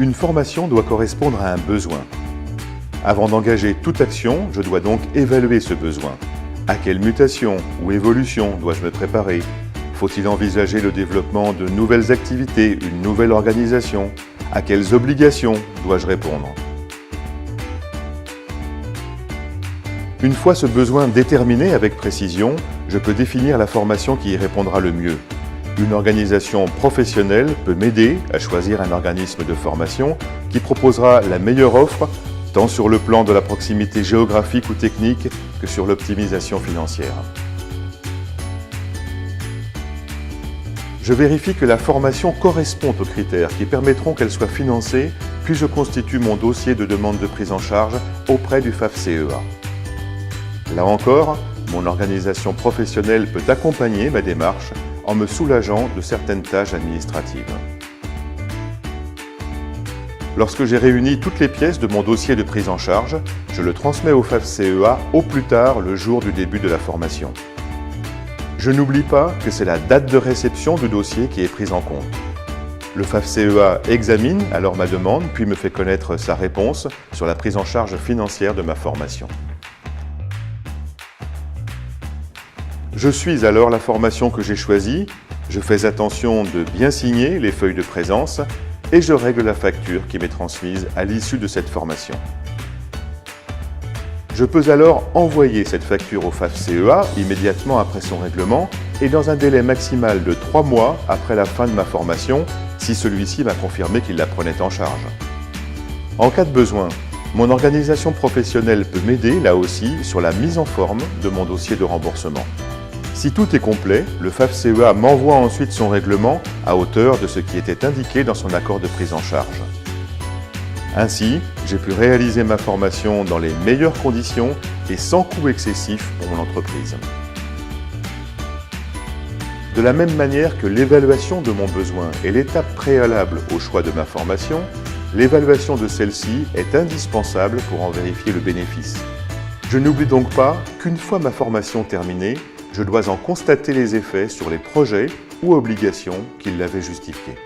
Une formation doit correspondre à un besoin. Avant d'engager toute action, je dois donc évaluer ce besoin. À quelle mutation ou évolution dois-je me préparer? Faut-il envisager le développement de nouvelles activités, une nouvelle organisation? À quelles obligations dois-je répondre? Une fois ce besoin déterminé avec précision, je peux définir la formation qui y répondra le mieux. Une organisation professionnelle peut m'aider à choisir un organisme de formation qui proposera la meilleure offre, tant sur le plan de la proximité géographique ou technique que sur l'optimisation financière. Je vérifie que la formation correspond aux critères qui permettront qu'elle soit financée, puis je constitue mon dossier de demande de prise en charge auprès du FAFSEA. Là encore, mon organisation professionnelle peut accompagner ma démarche en me soulageant de certaines tâches administratives. Lorsque j'ai réuni toutes les pièces de mon dossier de prise en charge, je le transmets au FAFSEA au plus tard le jour du début de la formation. Je n'oublie pas que c'est la date de réception du dossier qui est prise en compte. Le FAFSEA examine alors ma demande puis me fait connaître sa réponse sur la prise en charge financière de ma formation. Je suis alors la formation que j'ai choisie, je fais attention de bien signer les feuilles de présence et je règle la facture qui m'est transmise à l'issue de cette formation. Je peux alors envoyer cette facture au FAFSEA immédiatement après son règlement et dans un délai maximal de 3 mois après la fin de ma formation, si celui-ci m'a confirmé qu'il la prenait en charge. En cas de besoin, mon organisation professionnelle peut m'aider là aussi sur la mise en forme de mon dossier de remboursement. Si tout est complet, le FAFSEA m'envoie ensuite son règlement à hauteur de ce qui était indiqué dans son accord de prise en charge. Ainsi, j'ai pu réaliser ma formation dans les meilleures conditions et sans coût excessif pour mon entreprise. De la même manière que l'évaluation de mon besoin est l'étape préalable au choix de ma formation, l'évaluation de celle-ci est indispensable pour en vérifier le bénéfice. Je n'oublie donc pas qu'une fois ma formation terminée, je dois en constater les effets sur les projets ou obligations qui l'avaient justifiée.